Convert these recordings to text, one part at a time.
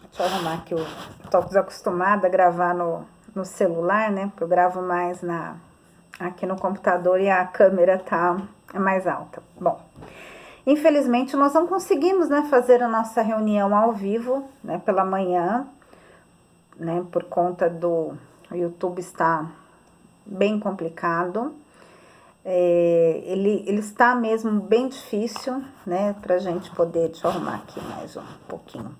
Deixa eu arrumar aqui, eu tô desacostumada a gravar no celular, né? Porque eu gravo mais aqui no computador e a câmera é mais alta. Bom, infelizmente nós não conseguimos, né, fazer a nossa reunião ao vivo, né, pela manhã, né, por conta do YouTube está bem complicado. Ele está mesmo bem difícil, né, pra gente poder, deixa eu arrumar aqui mais um pouquinho.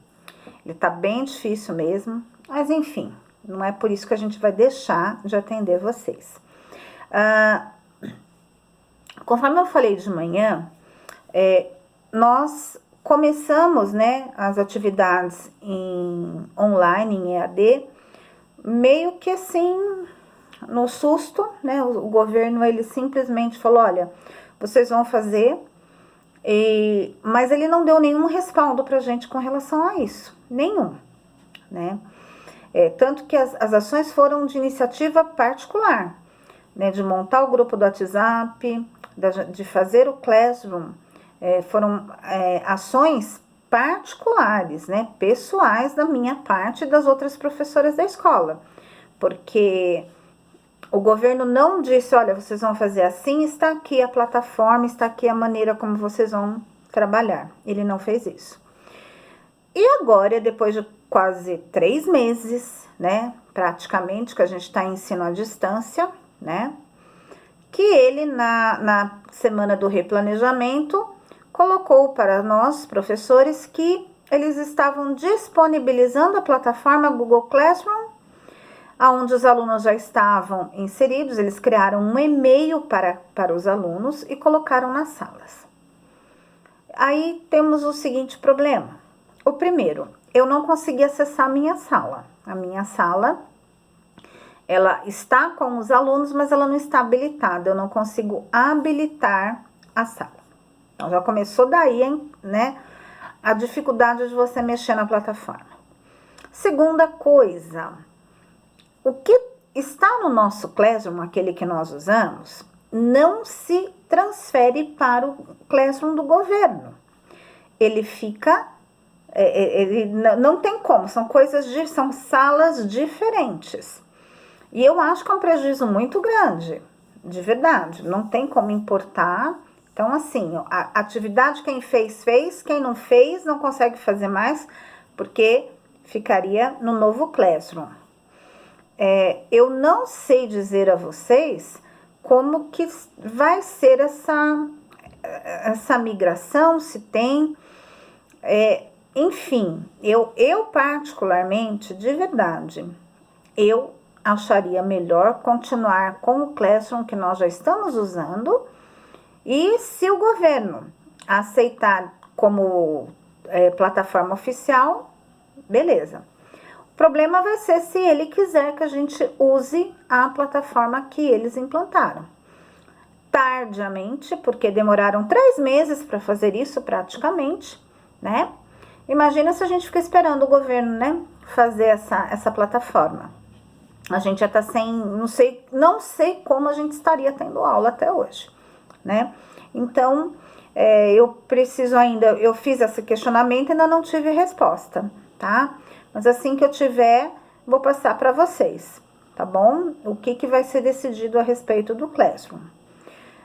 Ele tá bem difícil mesmo, mas enfim, não é por isso que a gente vai deixar de atender vocês. Conforme eu falei de manhã, nós começamos, né, as atividades online, em EAD, meio que assim, no susto, né, o governo, ele simplesmente falou, olha, vocês vão fazer, mas ele não deu nenhum respaldo pra gente com relação a isso, nenhum, né, tanto que as ações foram de iniciativa particular, né, de montar o grupo do WhatsApp, de fazer o Classroom, foram ações particulares, né, pessoais da minha parte e das outras professoras da escola, porque o governo não disse, olha, vocês vão fazer assim, está aqui a plataforma, está aqui a maneira como vocês vão trabalhar. Ele não fez isso. E agora, depois de quase 3 meses, né, praticamente, que a gente está em ensino à distância, né, que ele, na semana do replanejamento, colocou para nós, professores, que eles estavam disponibilizando a plataforma Google Classroom, onde os alunos já estavam inseridos, eles criaram um e-mail para os alunos e colocaram nas salas. Aí temos o seguinte problema. O primeiro, eu não consegui acessar a minha sala. A minha sala, ela está com os alunos, mas ela não está habilitada. Eu não consigo habilitar a sala. Então, já começou daí, hein, né, a dificuldade de você mexer na plataforma. Segunda coisa, o que está no nosso Classroom, aquele que nós usamos, não se transfere para o Classroom do governo. Ele fica, ele não tem como, são salas diferentes. E eu acho que é um prejuízo muito grande, de verdade, não tem como importar. Então, assim, a atividade quem fez, quem não fez não consegue fazer mais, porque ficaria no novo Classroom. Eu não sei dizer a vocês como que vai ser essa migração, se tem, enfim, eu particularmente, de verdade, eu acharia melhor continuar com o Classroom que nós já estamos usando, e se o governo aceitar como plataforma oficial, beleza. O problema vai ser se ele quiser que a gente use a plataforma que eles implantaram. Tardiamente, porque demoraram 3 meses para fazer isso praticamente, né? Imagina se a gente fica esperando o governo, né, fazer essa plataforma. A gente já está sem, não sei como a gente estaria tendo aula até hoje, né? Então, eu preciso ainda, eu fiz esse questionamento e ainda não tive resposta, tá? Mas assim que eu tiver, vou passar para vocês, tá bom? O que vai ser decidido a respeito do Classroom,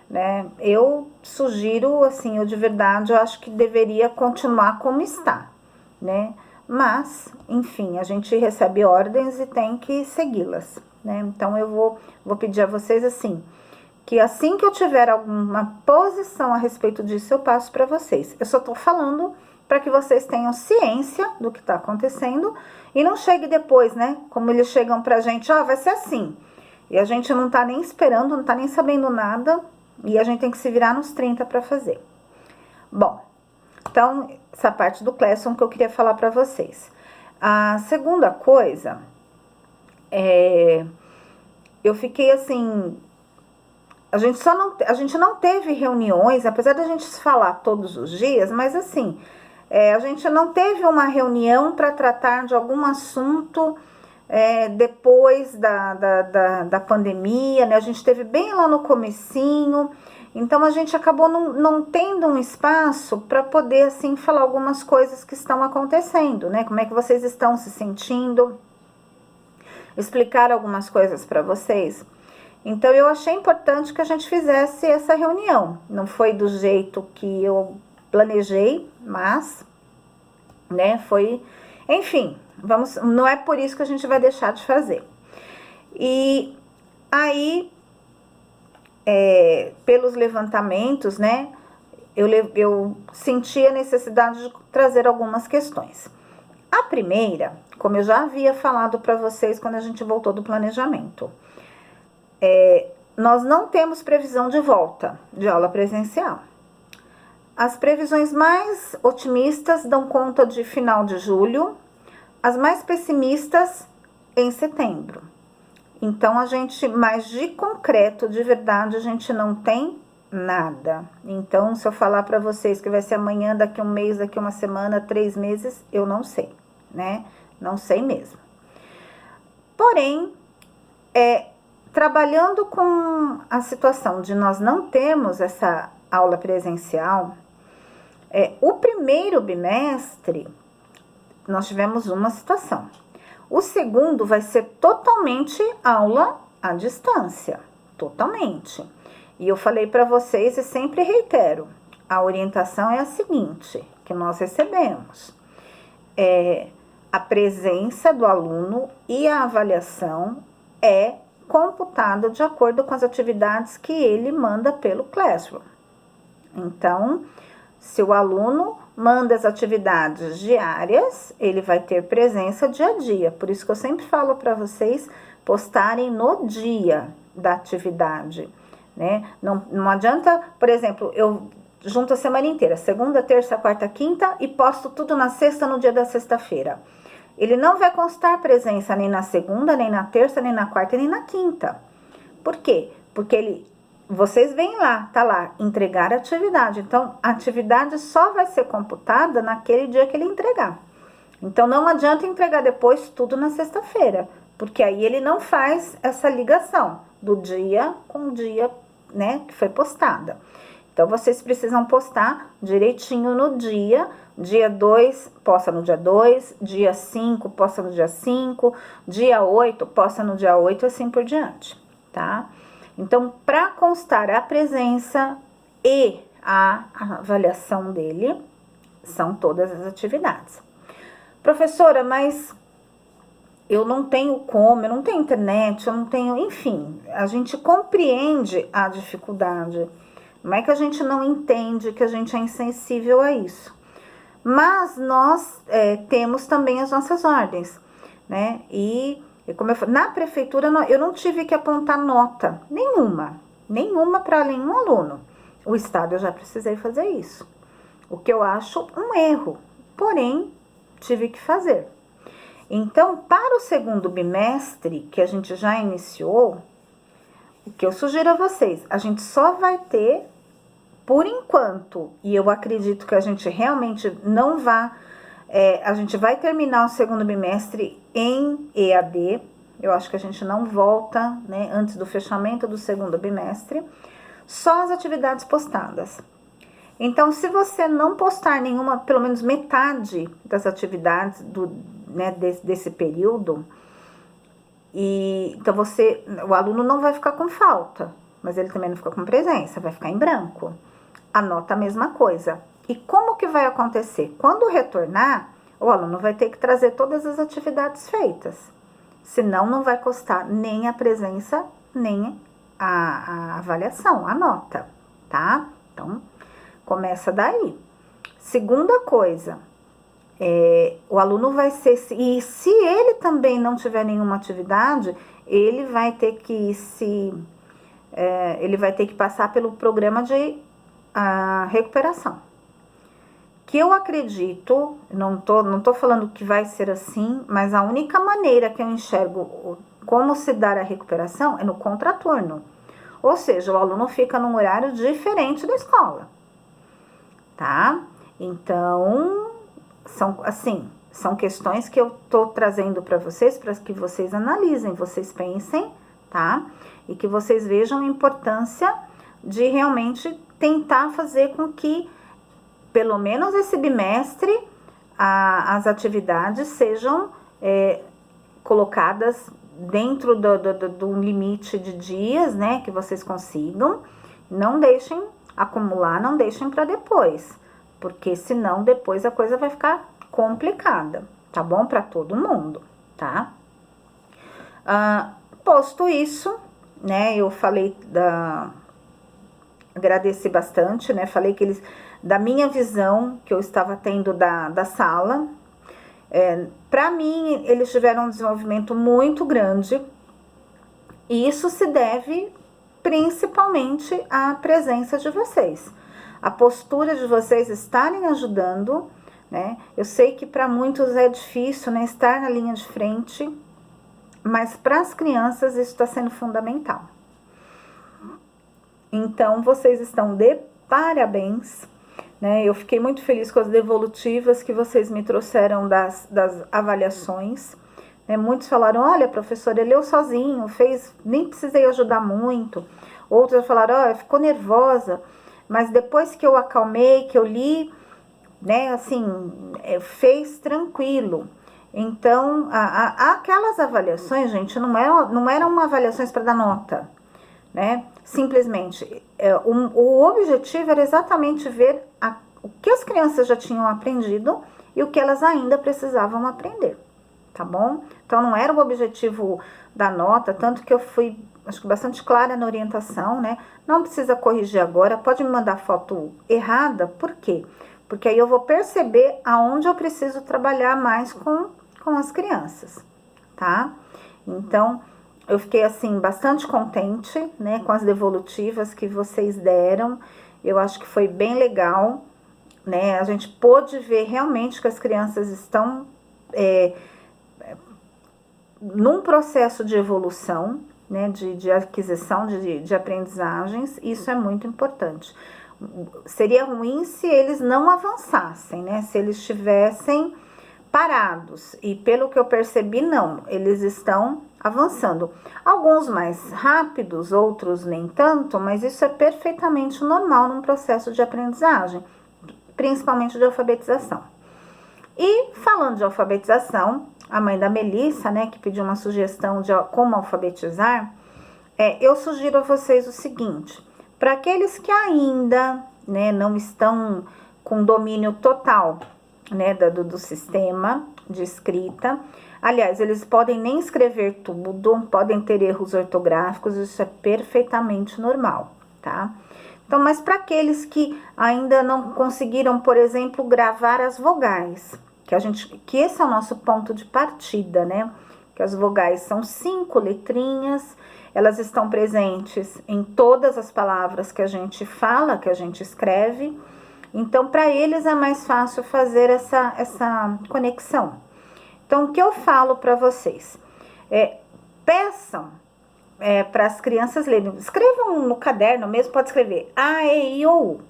né? Eu sugiro, assim, eu de verdade, eu acho que deveria continuar como está, né? Mas, enfim, a gente recebe ordens e tem que segui-las, né? Então, eu vou pedir a vocês, assim, que assim que eu tiver alguma posição a respeito disso, eu passo para vocês. Eu só tô falando para que vocês tenham ciência do que está acontecendo e não chegue depois, né? Como eles chegam pra gente, vai ser assim. E a gente não tá nem esperando, não tá nem sabendo nada e a gente tem que se virar nos 30 para fazer. Bom, então, essa parte do Classroom que eu queria falar para vocês. A segunda coisa, eu fiquei assim, a gente não teve reuniões, apesar da gente se falar todos os dias, mas assim, a gente não teve uma reunião para tratar de algum assunto depois da pandemia, né? A gente teve bem lá no comecinho, Então, a gente acabou não tendo um espaço para poder, assim, falar algumas coisas que estão acontecendo, né? Como é que vocês estão se sentindo, explicar algumas coisas para vocês. Então, eu achei importante que a gente fizesse essa reunião. Não foi do jeito que eu planejei, mas, né, foi... Enfim, não é por isso que a gente vai deixar de fazer. E aí... pelos levantamentos, né, eu senti a necessidade de trazer algumas questões. A primeira, como eu já havia falado para vocês quando a gente voltou do planejamento, nós não temos previsão de volta de aula presencial. As previsões mais otimistas dão conta de final de julho, as mais pessimistas em setembro. Então, mais de concreto, de verdade, a gente não tem nada. Então, se eu falar para vocês que vai ser amanhã, daqui um mês, daqui uma semana, 3 meses, eu não sei, né? Não sei mesmo. Porém, trabalhando com a situação de nós não termos essa aula presencial, o primeiro bimestre, nós tivemos uma situação. O segundo vai ser totalmente aula à distância, totalmente. E eu falei para vocês e sempre reitero, a orientação é a seguinte, que nós recebemos. A presença do aluno e a avaliação é computada de acordo com as atividades que ele manda pelo Classroom. Então, se o aluno manda as atividades diárias, ele vai ter presença dia a dia. Por isso que eu sempre falo para vocês postarem no dia da atividade, né? Não adianta, por exemplo, eu junto a semana inteira, segunda, terça, quarta, quinta, e posto tudo na sexta, no dia da sexta-feira. Ele não vai constar presença nem na segunda, nem na terça, nem na quarta, nem na quinta. Por quê? Porque vocês veem lá, tá lá, entregar a atividade. Então, a atividade só vai ser computada naquele dia que ele entregar. Então, não adianta entregar depois tudo na sexta-feira, porque aí ele não faz essa ligação do dia com o dia, né, que foi postada. Então, vocês precisam postar direitinho no dia 2, posta no dia 2, dia 5, posta no dia 5, dia 8, posta no dia 8, assim por diante, tá? Então, para constar a presença e a avaliação dele, são todas as atividades. Professora, mas eu não tenho como, eu não tenho internet, eu não tenho... Enfim, a gente compreende a dificuldade. Não é que a gente não entende, que a gente é insensível a isso. Mas nós temos também as nossas ordens, né? E como eu falei, na prefeitura eu não tive que apontar nota nenhuma para nenhum aluno. O estado eu já precisei fazer isso, o que eu acho um erro, porém tive que fazer. Então, para o segundo bimestre, que a gente já iniciou, o que eu sugiro a vocês, a gente só vai ter, por enquanto, e eu acredito que a gente realmente não vá, a gente vai terminar o segundo bimestre em EAD, eu acho que a gente não volta, né, antes do fechamento do segundo bimestre, só as atividades postadas. Então, se você não postar nenhuma, pelo menos metade das atividades desse período, então o aluno não vai ficar com falta, mas ele também não fica com presença, vai ficar em branco. Anota a mesma coisa. E como que vai acontecer? Quando retornar, o aluno vai ter que trazer todas as atividades feitas. Senão, não vai constar nem a presença, nem a avaliação, a nota, tá? Então, começa daí. Segunda coisa, o aluno vai ser... E se ele também não tiver nenhuma atividade, ele vai ter que ele vai ter que passar pelo programa de recuperação. Que eu acredito, não tô falando que vai ser assim, mas a única maneira que eu enxergo como se dar a recuperação é no contraturno. Ou seja, o aluno fica num horário diferente da escola, tá? Então, são questões que eu tô trazendo para vocês, para que vocês analisem, vocês pensem, tá? E que vocês vejam a importância de realmente tentar fazer com que, pelo menos esse bimestre, as atividades sejam colocadas dentro do limite de dias, né, que vocês consigam. Não deixem acumular, não deixem para depois, porque senão depois a coisa vai ficar complicada, tá bom? Para todo mundo, tá? Posto isso, né, eu falei agradeci bastante, né, falei que da minha visão que eu estava tendo da sala, para mim, eles tiveram um desenvolvimento muito grande, e isso se deve principalmente à presença de vocês, a postura de vocês estarem ajudando, né? Eu sei que para muitos é difícil, né, estar na linha de frente, mas para as crianças isso está sendo fundamental. Então, vocês estão de parabéns, né? Eu fiquei muito feliz com as devolutivas que vocês me trouxeram das avaliações. Né? Muitos falaram, olha, professora, ele leu sozinho, nem precisei ajudar muito. Outros falaram, olha, ficou nervosa, mas depois que eu acalmei, que eu li, né, assim, fez tranquilo. Então, aquelas avaliações, gente, não eram avaliações para dar nota, né? Simplesmente, o objetivo era exatamente ver o que as crianças já tinham aprendido e o que elas ainda precisavam aprender, tá bom? Então, não era o objetivo da nota, tanto que eu fui, acho que bastante clara na orientação, né? Não precisa corrigir agora, pode me mandar foto errada, por quê? Porque aí eu vou perceber aonde eu preciso trabalhar mais com as crianças, tá? Então, eu fiquei, assim, bastante contente, né, com as devolutivas que vocês deram. Eu acho que foi bem legal, né? A gente pôde ver realmente que as crianças estão num processo de evolução, né, de aquisição de aprendizagens. Isso é muito importante. Seria ruim se eles não avançassem, né? Se eles estivessem parados. E pelo que eu percebi, não. Eles estão avançando. Alguns mais rápidos, outros nem tanto, mas isso é perfeitamente normal num processo de aprendizagem, principalmente de alfabetização. E falando de alfabetização, a mãe da Melissa, né, que pediu uma sugestão de como alfabetizar, eu sugiro a vocês o seguinte: para aqueles que ainda, né, não estão com domínio total, né, do sistema de escrita, aliás, eles podem nem escrever tudo, podem ter erros ortográficos, isso é perfeitamente normal, tá? Então, mas para aqueles que ainda não conseguiram, por exemplo, gravar as vogais, que esse é o nosso ponto de partida, né? Que as vogais são 5 letrinhas, elas estão presentes em todas as palavras que a gente fala, que a gente escreve. Então, para eles é mais fácil fazer essa conexão. Então, o que eu falo para vocês? Peçam para as crianças lerem. Escrevam no caderno mesmo, pode escrever A, E, I, O, U.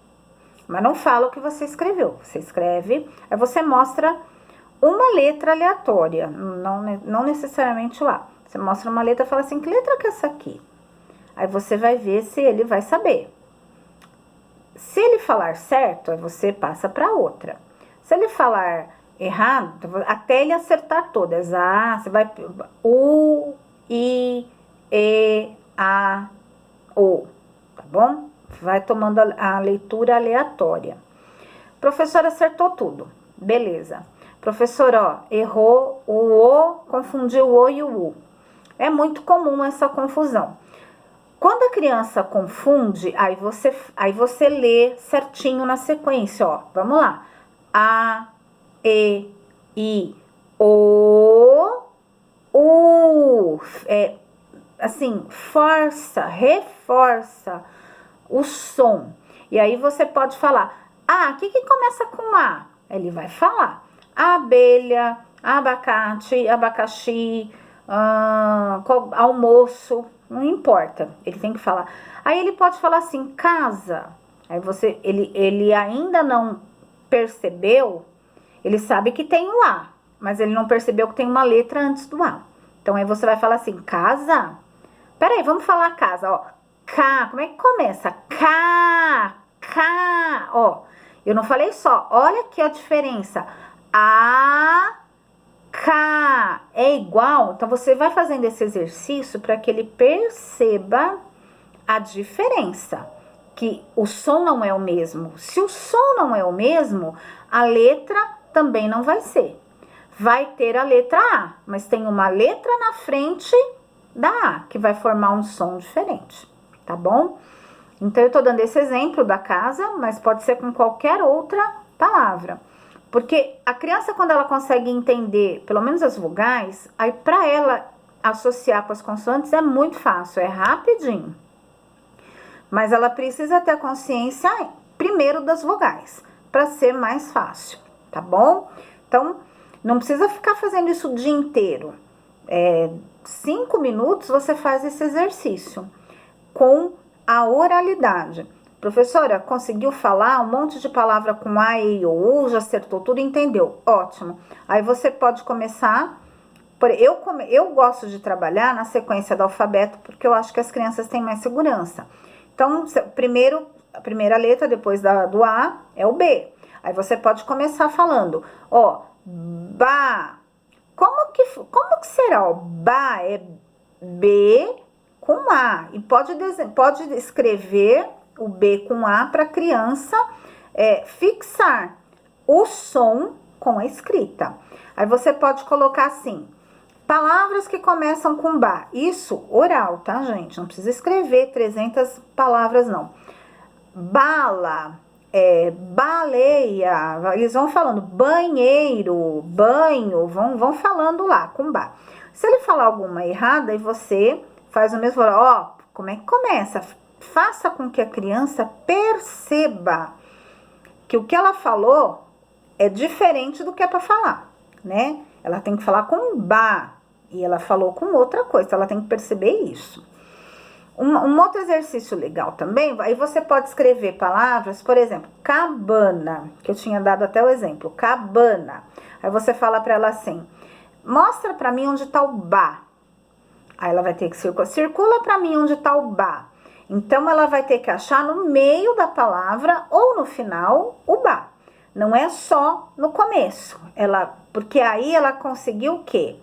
Mas não fala o que você escreveu. Você escreve, aí você mostra uma letra aleatória, não necessariamente o A. Você mostra uma letra e fala assim, que letra que é essa aqui? Aí você vai ver se ele vai saber. Se ele falar certo, aí você passa para outra. Se ele falar errado, até ele acertar todas, você vai U, I, E, A, O, tá bom? Vai tomando a leitura aleatória. Professor acertou tudo, beleza. Professor, ó, errou o O, confundiu o O e o U. É muito comum essa confusão. Quando a criança confunde, aí você lê certinho na sequência, ó. Vamos lá. A, E, I, O, U. Assim, reforça o som. E aí você pode falar, o que começa com A? Ele vai falar, abelha, abacate, abacaxi, almoço, não importa, ele tem que falar. Aí ele pode falar assim, casa. Aí ele ainda não percebeu, ele sabe que tem o A, mas ele não percebeu que tem uma letra antes do A. Então aí você vai falar assim, casa. Peraí, vamos falar casa, ó. K, como é que começa? K, ó, eu não falei só, olha aqui a diferença. A, K, é igual? Então, você vai fazendo esse exercício para que ele perceba a diferença, que o som não é o mesmo. Se o som não é o mesmo, a letra também não vai ser. Vai ter a letra A, mas tem uma letra na frente da A, que vai formar um som diferente, tá bom? Então, eu tô dando esse exemplo da casa, mas pode ser com qualquer outra palavra. Porque a criança, quando ela consegue entender, pelo menos as vogais, aí para ela associar com as consoantes é muito fácil, é rapidinho. Mas ela precisa ter consciência primeiro das vogais, para ser mais fácil, tá bom? Então, não precisa ficar fazendo isso o dia inteiro. 5 minutos você faz esse exercício com a oralidade. Professora, conseguiu falar um monte de palavra com A, E, ou U, já acertou tudo, entendeu? Ótimo. Aí você pode começar. Eu gosto de trabalhar na sequência do alfabeto, porque eu acho que as crianças têm mais segurança. Então, primeiro, a primeira letra depois do A é o B. Aí você pode começar falando, ó, ba. Como que será? Ó, ba é B com A. E pode escrever o B com A para a criança fixar o som com a escrita. Aí você pode colocar assim, palavras que começam com ba. Isso oral, tá, gente? Não precisa escrever 300 palavras, não. Bala, baleia, eles vão falando banheiro, banho, vão falando lá com ba. Se ele falar alguma errada, e você faz o mesmo, ó, como é que começa? Faça com que a criança perceba que o que ela falou é diferente do que é para falar, né? Ela tem que falar com ba, e ela falou com outra coisa, então ela tem que perceber isso. Um outro exercício legal também, aí você pode escrever palavras, por exemplo, cabana, que eu tinha dado até o exemplo, cabana. Aí você fala para ela assim, mostra para mim onde tá o ba. Aí ela vai ter que circula para mim onde tá o ba. Então, ela vai ter que achar no meio da palavra ou no final o ba. Não é só no começo. Porque aí ela conseguiu o quê?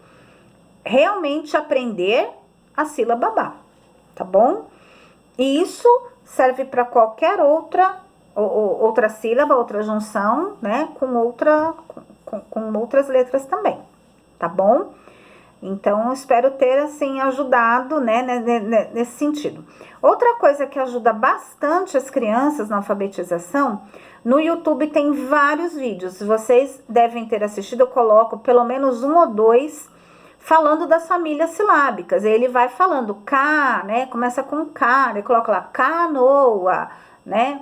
Realmente aprender a sílaba ba, tá bom? E isso serve para qualquer outra sílaba, outra junção, né? Com outras letras também, tá bom? Então, espero ter, assim, ajudado, né, nesse sentido. Outra coisa que ajuda bastante as crianças na alfabetização, no YouTube tem vários vídeos, vocês devem ter assistido, eu coloco pelo menos 1 ou 2 falando das famílias silábicas. Ele vai falando K, né, começa com K, ele coloca lá canoa, né,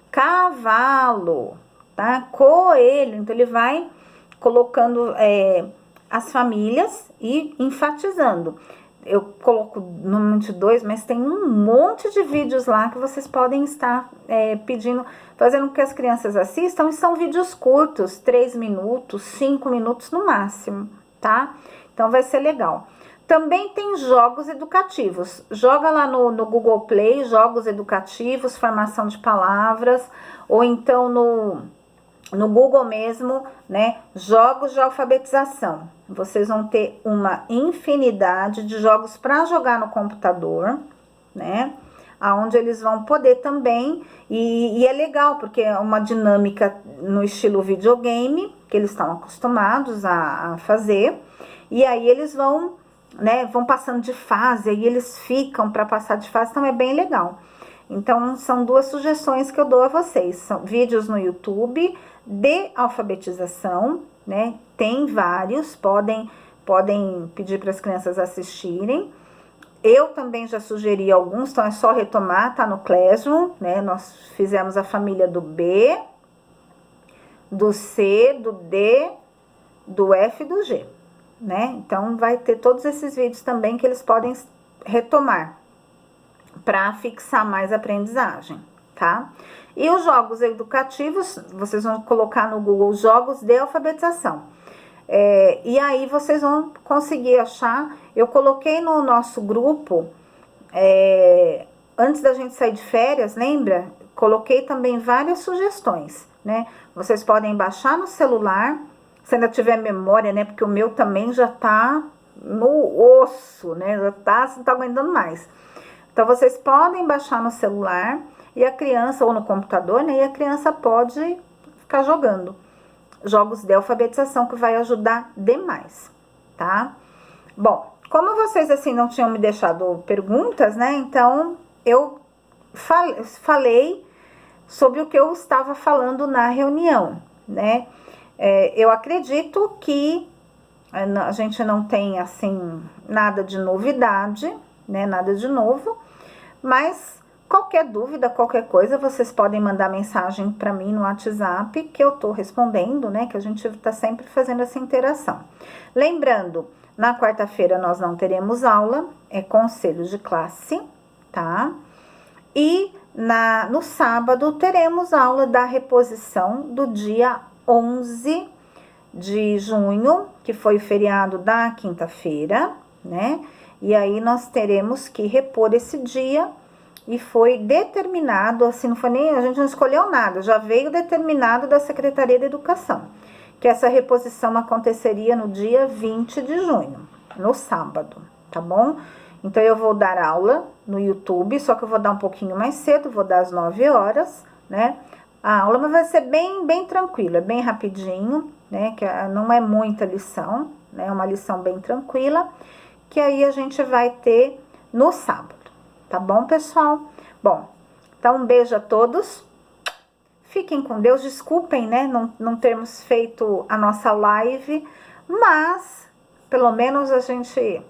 cavalo, tá, coelho, então ele vai colocando as famílias e enfatizando. Eu coloco normalmente 2, mas tem um monte de vídeos lá que vocês podem estar pedindo, fazendo com que as crianças assistam, e são vídeos curtos, 3 minutos, 5 minutos no máximo, tá? Então vai ser legal. Também tem jogos educativos. Joga lá no Google Play, jogos educativos, formação de palavras, ou então no Google mesmo, né, jogos de alfabetização. Vocês vão ter uma infinidade de jogos para jogar no computador, né, aonde eles vão poder também, e é legal, porque é uma dinâmica no estilo videogame, que eles estão acostumados a fazer, e aí eles vão, né, vão passando de fase, aí eles ficam para passar de fase, então é bem legal. Então, são 2 sugestões que eu dou a vocês. São vídeos no YouTube de alfabetização, né? Tem vários, podem pedir para as crianças assistirem. Eu também já sugeri alguns, então é só retomar, tá no Classroom, né? Nós fizemos a família do B, do C, do D, do F e do G, né? Então, vai ter todos esses vídeos também que eles podem retomar para fixar mais a aprendizagem, tá? E os jogos educativos, vocês vão colocar no Google jogos de alfabetização. E aí vocês vão conseguir achar. Eu coloquei no nosso grupo antes da gente sair de férias, lembra? Coloquei também várias sugestões, né? Vocês podem baixar no celular, se ainda tiver memória, né? Porque o meu também já tá no osso, né? Já tá, não tá aguentando mais. Então, vocês podem baixar no celular e a criança, ou no computador, né? E a criança pode ficar jogando jogos de alfabetização, que vai ajudar demais, tá? Bom, como vocês, assim, não tinham me deixado perguntas, né? Então, eu falei sobre o que eu estava falando na reunião, né? Eu acredito que a gente não tem, assim, nada de novidade, né? Nada de novo, mas qualquer dúvida, qualquer coisa, vocês podem mandar mensagem para mim no WhatsApp, que eu tô respondendo, né? Que a gente tá sempre fazendo essa interação. Lembrando, na quarta-feira nós não teremos aula, é conselho de classe, tá? E no sábado teremos aula da reposição do dia 11 de junho, que foi o feriado da quinta-feira, né? E aí nós teremos que repor esse dia e foi determinado, assim, não foi nem, a gente não escolheu nada, já veio determinado da Secretaria de Educação, que essa reposição aconteceria no dia 20 de junho, no sábado, tá bom? Então, eu vou dar aula no YouTube, só que eu vou dar um pouquinho mais cedo, vou dar às 9 horas, né? A aula vai ser bem tranquila, bem rapidinho, né? Que não é muita lição, né? É uma lição bem tranquila, que aí a gente vai ter no sábado, tá bom, pessoal? Bom, então um beijo a todos, fiquem com Deus, desculpem, né? Não termos feito a nossa live, mas pelo menos a gente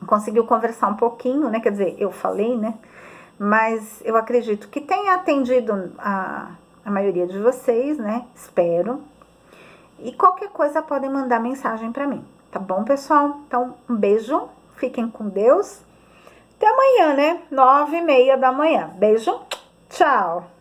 conseguiu conversar um pouquinho, né? Quer dizer, eu falei, né? Mas eu acredito que tenha atendido a maioria de vocês, né? Espero. E qualquer coisa podem mandar mensagem para mim, tá bom, pessoal? Então, um beijo, fiquem com Deus. Até amanhã, né? 9h30 da manhã. Beijo, tchau!